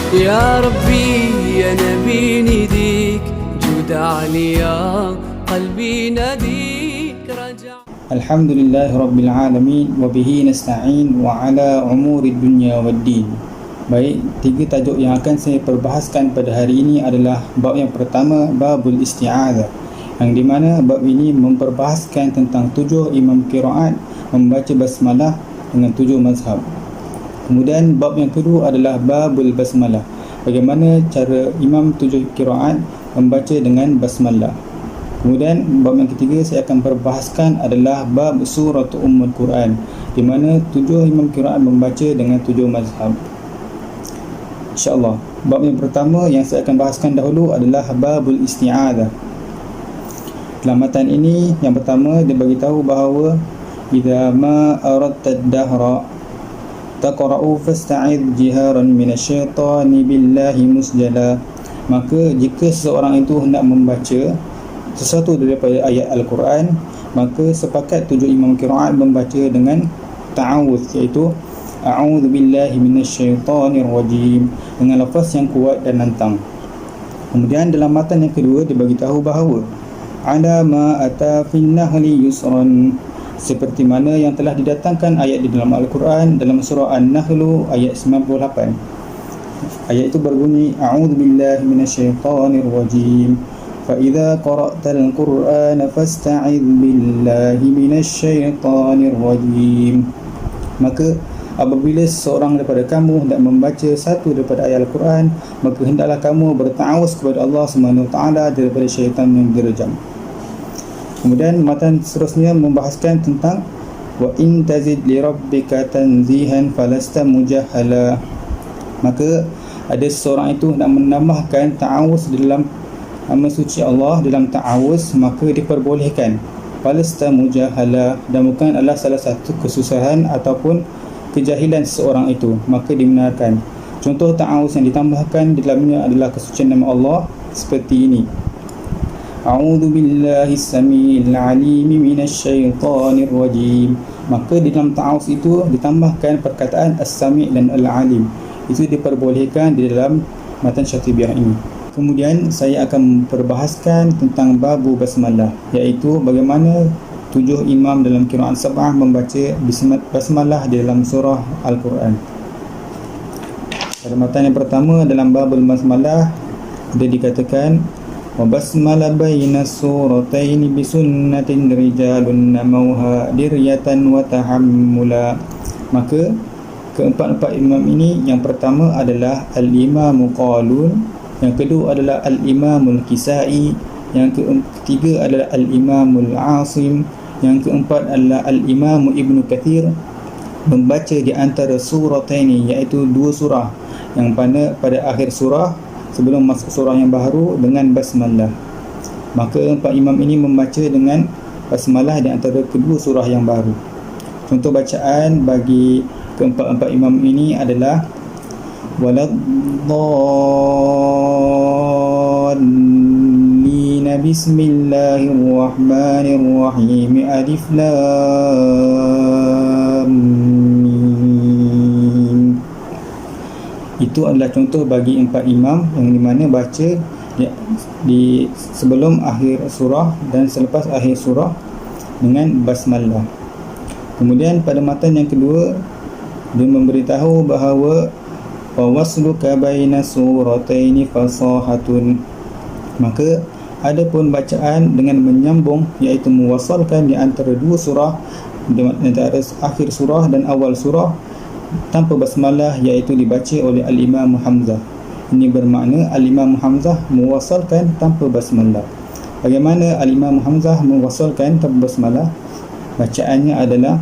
يا ربي يا نبي نديك جود عليا قلبي ناديك رجع. Alhamdulillah Rabbil Alamin wa bihi nasta'in wa ala umuri dunya waddin. Baik, tiga tajuk yang akan saya perbahaskan pada hari ini adalah bab yang pertama, babul isti'adzah, yang di mana bab ini memperbahaskan tentang 7 imam qiraat membaca basmalah dengan 7 mazhab. Kemudian bab yang kedua adalah babul basmalah, bagaimana cara imam 7 qiraat membaca dengan basmalah. Kemudian bab yang ketiga saya akan perbahaskan adalah bab surat Ummul Quran, di mana 7 imam qiraat membaca dengan 7 mazhab. InsyaAllah, bab yang pertama yang saya akan bahaskan dahulu adalah babul isti'adzah. Dalam matan ini, yang pertama dia bagi tahu bahawa idza ma aradta ad-dahra taqra'u fasta'idh jiharan minasyaitani billahi musjala. Maka jika seseorang itu hendak membaca sesuatu daripada ayat Al-Quran, maka sepakat 7 imam qiraat membaca dengan ta'awudz, iaitu a'udzu billahi minasyaitonir rajim, dengan lafaz yang kuat dan lantang. Kemudian dalam matan yang kedua dia bagi tahu bahawa ada ma ata fin nahli yusran, seperti mana yang telah didatangkan ayat di dalam Al-Quran dalam surah An-Nahl ayat 98. Ayat itu berbunyi a'udzu billahi minasyaitonir rajim فَإِذَا قَرَأْتَ الْقُرْآنَ فَاسْتَعِذْ بِاللَّهِ مِنَ الشَّيْطَانِ الرَّجِيمِ. Maka apabila seseorang daripada kamu hendak membaca satu daripada ayat Al-Quran, maka hendaklah kamu berta'awuz kepada Allah SWT daripada syaitan yang direjam. Kemudian matan seterusnya membahaskan tentang wa in tazid li rabbika tanzihan falasta mujahala. Maka ada seseorang itu hendak menambahkan ta'awuz dalam nama suci Allah dalam ta'awuz, maka diperbolehkan falasta mujahala, dan bukan adalah salah satu kesusahan ataupun kejahilan seseorang itu, maka dibenarkan. Contoh ta'awuz yang ditambahkan di dalamnya adalah kesucian nama Allah seperti ini: a'udzu billahi samiil alim minasyaitonir rajim. Maka di dalam ta'awuz itu ditambahkan perkataan as-sami' dan al-alim. Itu diperbolehkan di dalam matan Syatibiyah ini. Kemudian saya akan perbahaskan tentang babu basmalah, iaitu bagaimana 7 imam dalam qiraat sab'ah membaca basmalah di dalam surah Al-Quran. Pada matan yang pertama dalam babul basmalah dia dikatakan wa basmala baina surataini bisunnatin rijalun namauha diryatan wa tahammula. Maka keempat-empat imam ini, yang pertama adalah al-imamu qalun, yang kedua adalah al-imamul kisai, yang ketiga adalah al-imamul asim, yang keempat adalah al-imamu ibnu kathir, membaca di antara surataini, iaitu 2 surah yang pada akhir surah sebelum masuk surah yang baru dengan basmalah. Maka 4 imam ini membaca dengan basmalah di antara kedua surah yang baru. Contoh bacaan bagi keempat-empat imam ini adalah waladdallin bismillahirrahmanirrahim alif lam mim. Itu adalah contoh bagi 4 imam yang di mana baca di sebelum akhir surah dan selepas akhir surah dengan basmalah. Kemudian pada matan yang kedua dia memberitahu bahawa wa wasluka baina surataini fasahatun. Maka ada pun bacaan dengan menyambung, iaitu mewassalkan di antara 2 surah, di antara akhir surah dan awal surah tanpa basmalah, iaitu dibaca oleh al-Imam Hamzah. Ini bermakna al-Imam Hamzah mewassalkan tanpa basmalah. Bagaimana al-Imam Hamzah mewassalkan tanpa basmalah? Bacaannya adalah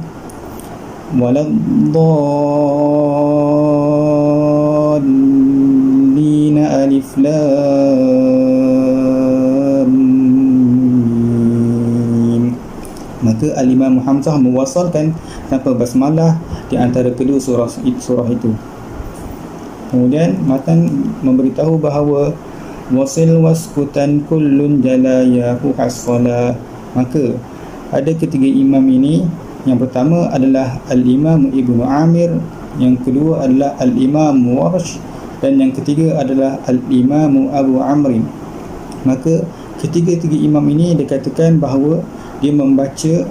waladdallin alif lam mim. Maka al-Imam Hamzah mewassalkan tanpa basmalah di antara kedua surah itu. Kemudian matan memberitahu bahawa wasil waskutan kullun jalayahu hassala. Maka ada ketiga imam ini. Yang pertama adalah Al-Imam Ibnu Amir, yang kedua adalah Al-Imam Warsh, dan yang ketiga adalah Al-Imam Abu Amrin. Maka ketiga-tiga imam ini dikatakan bahawa dia membaca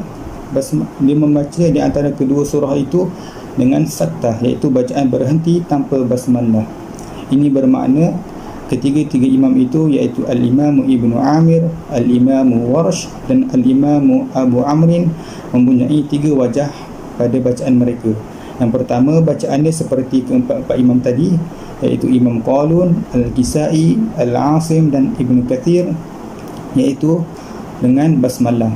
di antara kedua surah itu dengan saktah, iaitu bacaan berhenti tanpa basmalah. Ini bermakna ketiga-tiga imam itu iaitu Al-Imam Ibnu Amir, Al-Imam Warsh dan Al-Imam Abu Amrin mempunyai tiga wajah pada bacaan mereka. Yang pertama, bacaannya seperti keempat-empat imam tadi, iaitu Imam Qalun, Al-Kisai, Al-Asim dan Ibnu Kathir, iaitu dengan basmalah.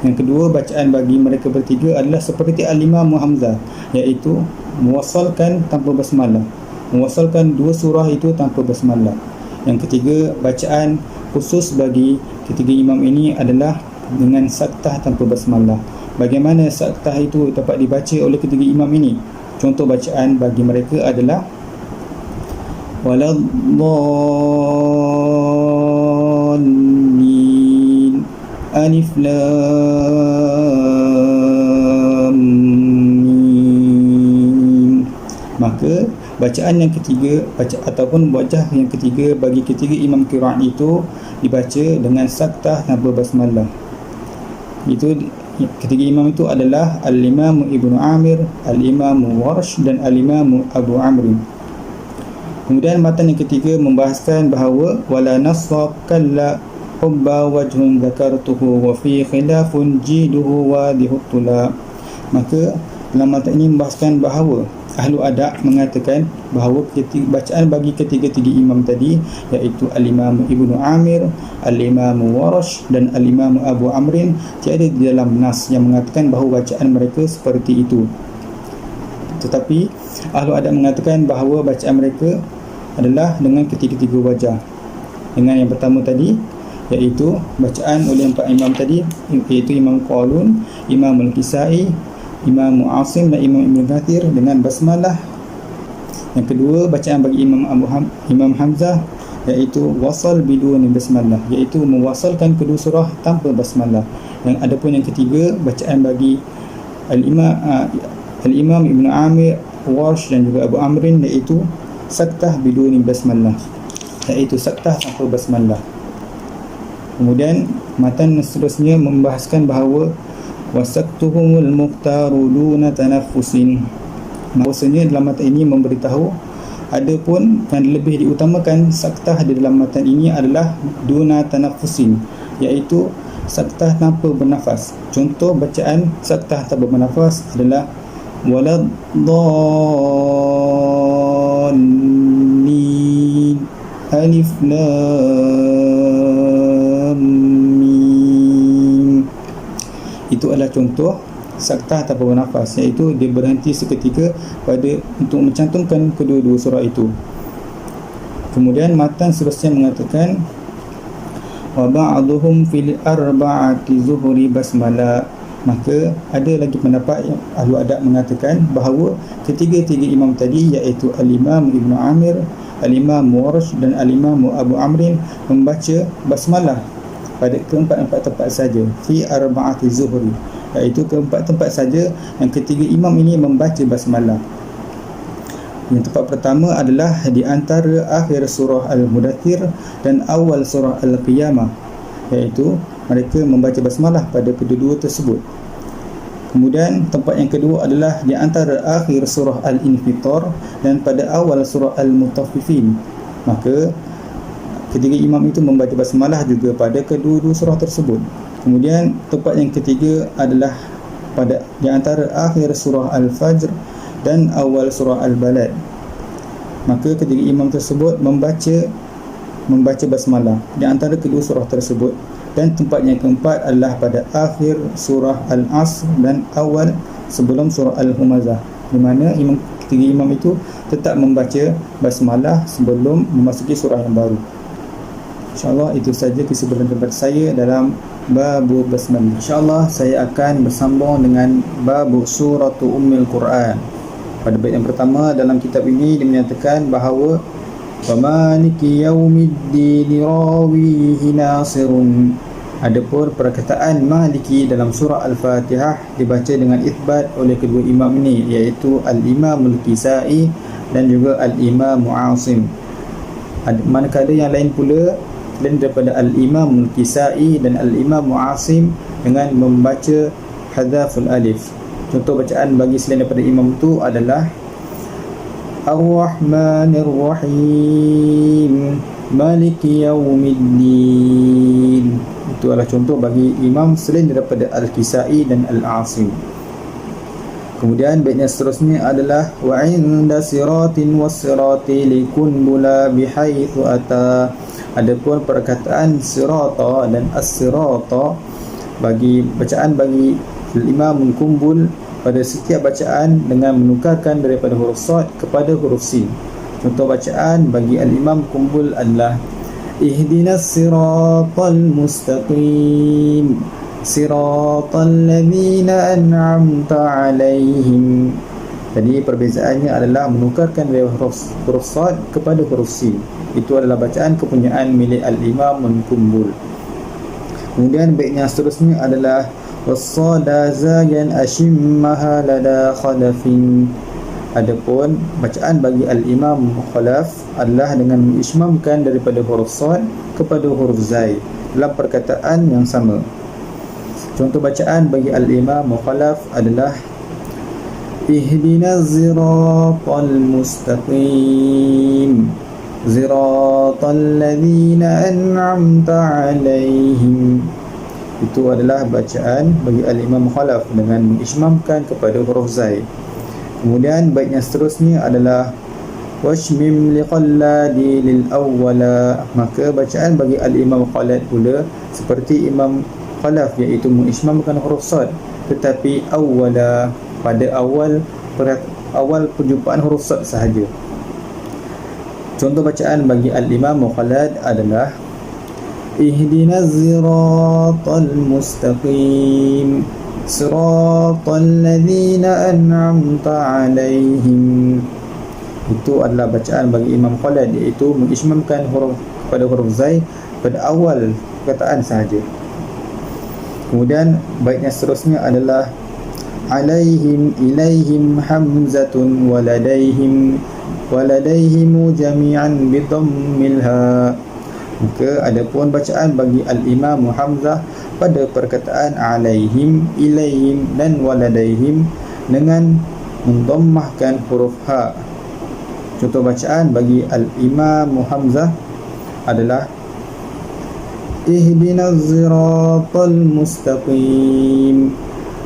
Yang kedua, bacaan bagi mereka bertiga adalah seperti Al-Imam Hamzah, iaitu mewassalkan tanpa basmalah, mewassalkan dua surah itu tanpa basmalah. Yang ketiga, bacaan khusus bagi ketiga imam ini adalah dengan saktah tanpa basmalah. Bagaimana saktah itu dapat dibaca oleh ketiga imam ini? Contoh bacaan bagi mereka adalah waladdallin alif lam mim. Maka bacaan yang ketiga ataupun wajah yang ketiga bagi ketiga imam qiraat itu dibaca dengan saktah tanpa basmalah. Itu ketiga imam itu adalah Al-Imam Ibnu Amir, Al-Imam Warsh dan Al-Imam Abu Amrin. Kemudian matan yang ketiga membahaskan bahawa wala nasra kalla hubba wajhun zakartuhu wa fi khilafun jiduhu wa dihutula. Maka dalam matan ini membahaskan bahawa Ahlu Adab mengatakan bahawa bacaan bagi ketiga-tiga imam tadi, iaitu Al-Imam Ibnu Amir, Al-Imam Warsh dan Al-Imam Abu Amrin, tiada di dalam nas yang mengatakan bahawa bacaan mereka seperti itu. Tetapi Ahlu Adab mengatakan bahawa bacaan mereka adalah dengan ketiga-tiga wajah. Dengan yang pertama tadi, iaitu bacaan oleh empat imam tadi, iaitu Imam Qalun, Imam Al-Kisai, Imam Asim dan Imam Ibn Kathir dengan basmalah. Yang kedua, bacaan bagi Imam Hamzah, iaitu wasal bidun basmalah, iaitu mewasalkan kedua surah tanpa basmalah. Yang adapun yang ketiga, bacaan bagi Al-Imam Ibn Amir, Warsh dan juga Abu Amrin, iaitu saktah bidun basmalah, iaitu saktah tanpa basmalah. Kemudian matan seterusnya membahaskan bahawa wasaktuhumul mukhtaru duna tanaffusin. Maksudnya dalam matan ini memberitahu adapun yang lebih diutamakan saktah di dalam matan ini adalah duna tanaffusin, iaitu saktah tanpa bernafas. Contoh bacaan saktah tanpa bernafas adalah waladdallin alif lam mim. Itu adalah contoh saktah tanpa bernafas, iaitu dia berhenti seketika untuk mencantumkan kedua-dua surah itu. Kemudian matan seterusnya mengatakan wa ba'duhum fil arba'ati zuhri basmala. Maka ada lagi pendapat yang Ahlu Adab mengatakan bahawa ketiga-tiga imam tadi, iaitu Al-Imam Ibnu Amir, Al-Imam Warsh dan Al-Imam Abu Amrin membaca basmalah pada keempat-empat tempat saja, fi arba'ati zuhri, iaitu keempat tempat saja yang ketiga imam ini membaca basmalah. Yang tempat pertama adalah di antara akhir surah Al-Mudaththir dan awal surah Al-Qiyamah, iaitu mereka membaca basmalah pada kedua-dua tersebut. Kemudian tempat yang kedua adalah di antara akhir surah Al-Infitar dan pada awal surah Al-Mutaffifin. Maka ketiga imam itu membaca basmalah juga pada kedua-dua surah tersebut. Kemudian tempat yang ketiga adalah di antara akhir surah Al-Fajr dan awal surah Al-Balad. Maka ketiga imam tersebut membaca basmalah di antara kedua surah tersebut. Dan tempat yang keempat adalah pada akhir surah Al-Asr dan awal sebelum surah Al-Humazah, di mana ketiga imam itu tetap membaca basmalah sebelum memasuki surah yang baru. InsyaAllah itu saja kesimpulan daripada saya dalam babu basmalah. InsyaAllah saya akan bersambung dengan babu suratu Ummul Quran. Pada bait yang pertama dalam kitab ini dia menyatakan bahawa wa maliki yaumiddin rawihi nasirun. Adapun perkataan maliki dalam surah Al-Fatihah dibaca dengan itsbat oleh kedua imam ini, iaitu Al-Imam Al-Kisai dan juga Al-Imam Asim. Manakala yang lain pula selain daripada Al-Imam Al-Kisai dan Al-Imam Asim dengan membaca hadzaful alif. Contoh bacaan bagi selain daripada imam itu adalah Ar-Rahmanir Rahim Maliki Yaumiddin. Itu adalah contoh bagi imam selain daripada Al-Kisai dan Al-Asim. Kemudian baitnya seterusnya adalah wa 'inda siratin was-sirati likunbula bihaitsu ata. Adapun perkataan sirata dan as-sirata bagi bacaan bagi Imam Kumbul pada setiap bacaan dengan menukarkan daripada huruf sad kepada huruf sin. Contoh bacaan bagi Al-Imam Kumbul adalah ihdinas siratal mustaqim siratal ladzina an'amta 'alaihim. Jadi perbezaannya adalah menukarkan dari huruf sad kepada huruf sin. Itu adalah bacaan kepunyaan milik Al-Imam Kumbul. Kemudian baitnya seterusnya adalah was-sada zayan ashimmaha lada khalafin. Adapun bacaan bagi Al-Imam Khalaf adalah dengan mengismamkan daripada huruf sad kepada huruf zai dalam perkataan yang sama. Contoh bacaan bagi Al-Imam Khalaf adalah ihdinas siratal mustaqim siratal ladzina an'amta 'alaihim. Itu adalah bacaan bagi Al-Imam Khalaf dengan mengismamkan kepada huruf zai. Kemudian baitnya seterusnya adalah washmim liqalladi lil awwala. Maka bacaan bagi Al-Imam Khalaf pula seperti Imam Khalaf, iaitu mengismamkan huruf sad tetapi awwala pada awal perjumpaan huruf sad sahaja. Contoh bacaan bagi Al-Imam Khalaf adalah ihdinas siratal mustaqim siratal ladzina an'amta 'alaihim. Itu adalah bacaan bagi Imam Khalaf, iaitu mengismamkan huruf pada huruf zai pada awal perkataan sahaja. Kemudian baitnya seterusnya adalah alaihim ilaihim hamzatun waladaihim jami'an bidhammil ha. Maka adapun bacaan bagi Al-Imam Hamzah pada perkataan alaihim, ilaihim dan waladaihim dengan mendammahkan huruf ha. Contoh bacaan bagi Al-Imam Hamzah adalah ihdinas siratal mustaqim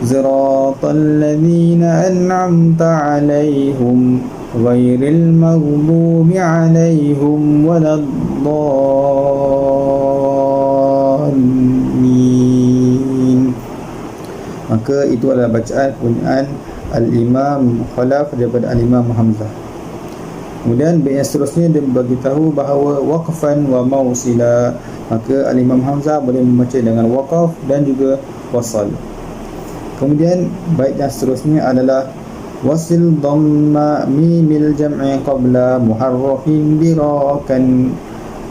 siratal ladzina an'amta 'alaihim ghairil maghdubi 'alaihim waladdallin. Maka itu adalah bacaan kepunyaan Al-Imam Khalaf daripada Al-Imam Hamzah. Kemudian bait yang seterusnya dia beritahu bahawa waqfan wa mausila. Maka Al-Imam Hamzah boleh membaca dengan waqaf dan juga wasal. Kemudian bait yang seterusnya adalah wasil dhamma mimil jam'i qabla muharrafin birakan.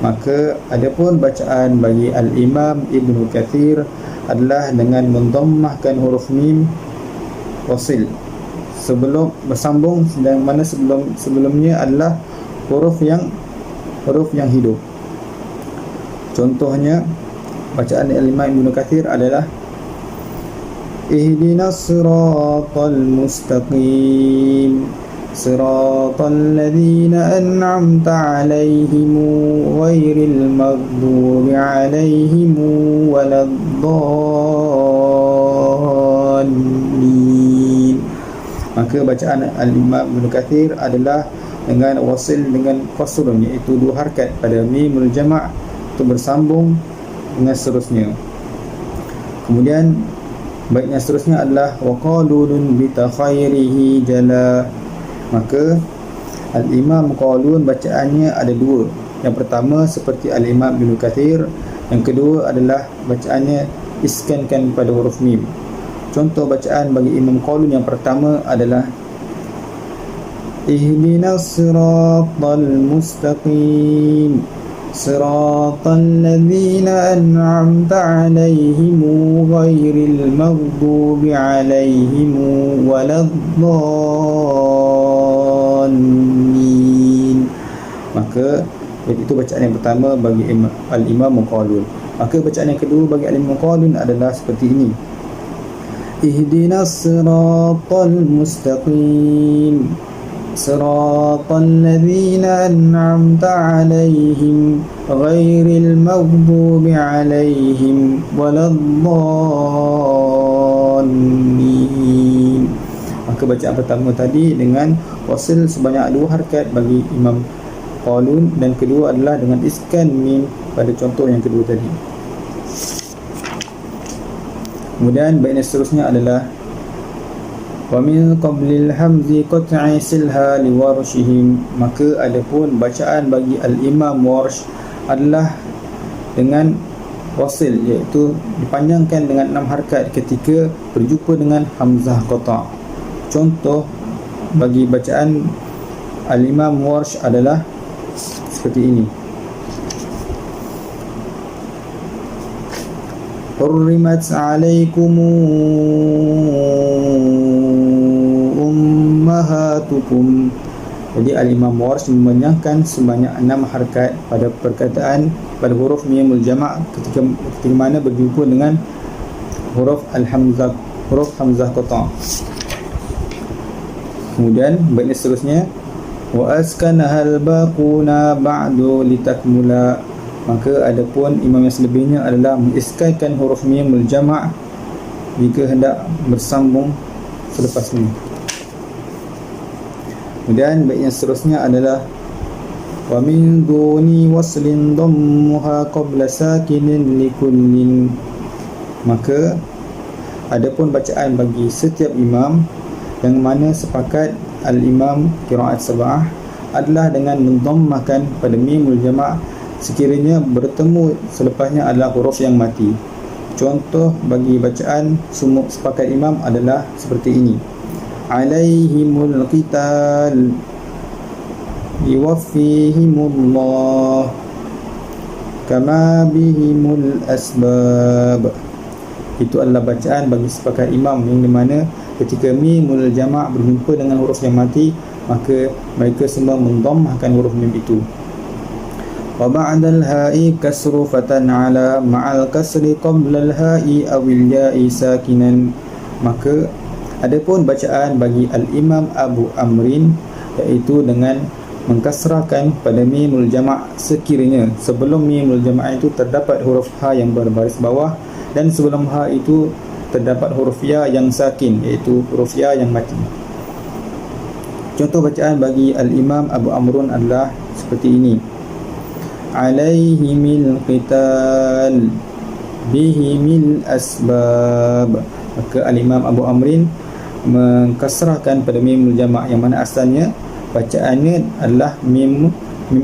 Maka adapun bacaan bagi Al-Imam Ibnu Katsir adalah dengan mendammahkan huruf mim wasil sebelum bersambung, sedang mana sebelumnya adalah huruf yang hidup. Contohnya bacaan Al-Imam Ibnu Katsir adalah ihdinas siratal mustaqim siratal ladzina an'amta 'alaihim ghairil maghdubi 'alaihim waladdallin. Maka bacaan Al-Imam Ibnu Katsir adalah dengan wasil dengan qasr, iaitu dua harakat pada mimul jama' untuk bersambung dengan seterusnya. Kemudian bait yang seterusnya adalah waqalun bi takhairihi jala. Maka Al-Imam Qalun bacaannya ada dua. Yang pertama seperti Al-Imam Ibnu Katsir, yang kedua adalah bacaannya iskankan pada huruf mim. Contoh bacaan bagi Imam Qalun yang pertama adalah ihdinas siratal mustaqim siratal ladzina an'amta 'alaihim ghairil maghdubi 'alaihim waladdallin. Maka itu bacaan yang pertama bagi al-imam qalun. Maka bacaan yang kedua bagi al-imam qalun adalah seperti ini. Ihdinas siratal mustaqim siratal ladzina an'amta 'alaihim ghairil maghdubi 'alaihim waladdallin. Maka bacaan pertama tadi dengan wasil sebanyak 2 harakat bagi imam qalun, dan kedua adalah dengan iskan mim pada contoh yang kedua tadi. Kemudian bait seterusnya adalah wa min qablil hamzi qat'i silha liwarshihim. Maka adapun bacaan bagi al-imam warsh adalah dengan wasil, iaitu dipanjangkan dengan 6 harakat ketika berjumpa dengan hamzah qata'. Contoh bagi bacaan al-imam warsh adalah seperti ini. Hurrimat 'alaikum ummahatukum. Jadi al-imam warsh menyangkan sebanyak 6 harakat pada perkataan pada huruf mimul jama' ketika mana berjumpa dengan huruf al-hamzah, huruf hamzah qata'. Kemudian bait seterusnya wa askanahal baquna ba'du litakmula. Maka adapun imam yang selebihnya adalah mengiskankan huruf mimul jama' jika hendak bersambung selepas ini. Kemudian bait yang seterusnya adalah wa min duni waslin dhammuha qabla sakinin likullin. Maka adapun bacaan bagi setiap imam yang mana sepakat al-imam qiraat sab'ah adalah dengan mendhammahkan pada mimul jama' sekiranya bertemu selepasnya adalah huruf yang mati. Contoh bagi bacaan semua sepakat imam adalah seperti ini. Alaihimul qital yuwaffihimullah kama bihimul asbab. Itu adalah bacaan bagi sepakat imam yang di mana ketika mimul jama' berjumpa dengan huruf yang mati, maka mereka semua mendhammahkan huruf mim itu. Wa ba'dal ha'i kasru fatan ala ma'al kasri qabla al ha'i awil ya'i sakinan. Maka adapun bacaan bagi al-imam Abu Amrin iaitu dengan mengkasrahkan pada mimul jama' sekiranya sebelum mimul jama' itu terdapat huruf ha yang berbaris bawah dan sebelum ha itu terdapat huruf ya yang sakin, iaitu huruf ya yang mati. Contoh bacaan bagi al-imam Abu Amrun adalah seperti ini. Alaihimil qital bihimil asbab. Maka al-imam Abu Amrin mengkasrahkan pada mimul jama' yang mana asalnya bacaannya adalah mim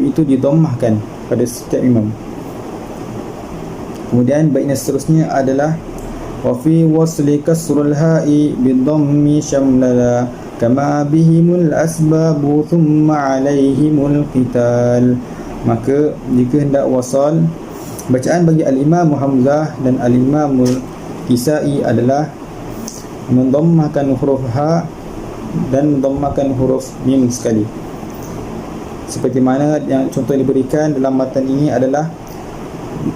itu didammahkan pada setiap imam. Kemudian bait seterusnya adalah wa fi wasli kasrul ha'i bidhammi shamlala kama bihimul asbabu thumma alaihimul qital. Maka jika hendak wasal, bacaan bagi al-imam Hamzah dan al-imam Kisai adalah mendhammahkan huruf ha dan mendhammahkan huruf mim sekali. Seperti mana yang contoh diberikan dalam matan ini adalah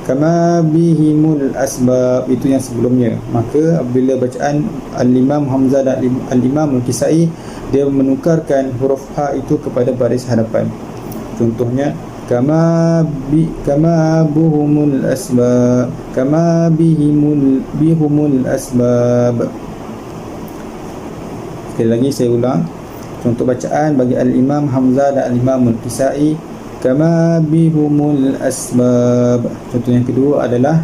kama bihimul asbab, itu yang sebelumnya. Maka apabila bacaan al-imam Hamzah dan al-imam Kisai, dia menukarkan huruf ha itu kepada baris hadapan. Contohnya kama buhumul asbab, kama bihumul asbab. Sekali lagi saya ulang. Contoh bacaan bagi al-imam Hamzah dan al-imam Kisai, kama bihumul asbab. Contoh yang kedua adalah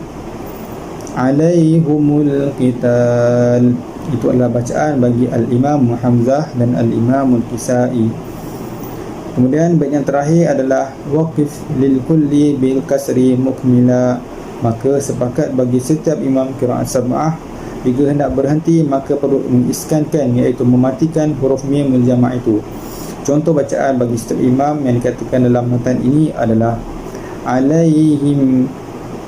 alaihumul qital. Itu adalah bacaan bagi al-imam Hamzah dan al-imam Kisai. Kemudian bait yang terakhir adalah waqif lil kulli bil kasri mukmila. Maka sepakat bagi setiap imam qiraat sab'ah jika hendak berhenti maka perlu mengiskankan, iaitu mematikan huruf mim jama' itu. Contoh bacaan bagi setiap imam yang dikatakan dalam matan ini adalah alaihim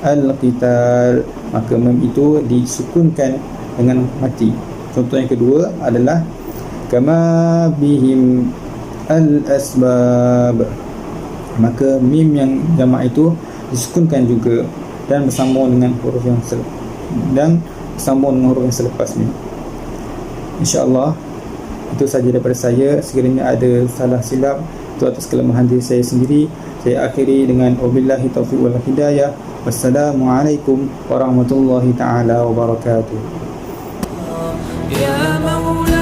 al-qital. Maka mim itu disukunkan dengan mati. Contoh yang kedua adalah kama bihim al-asbab. maka mim yang jamak itu disukunkan juga dan bersambung dengan huruf yang selepas mim. InsyaAllah itu sahaja daripada saya. Sekiranya ada salah silap itu atas kelemahan diri saya sendiri, saya akhiri dengan wabillahi taufiq wal hidayah. Wassalamualaikum warahmatullahi taala wabarakatuh. يا مولاي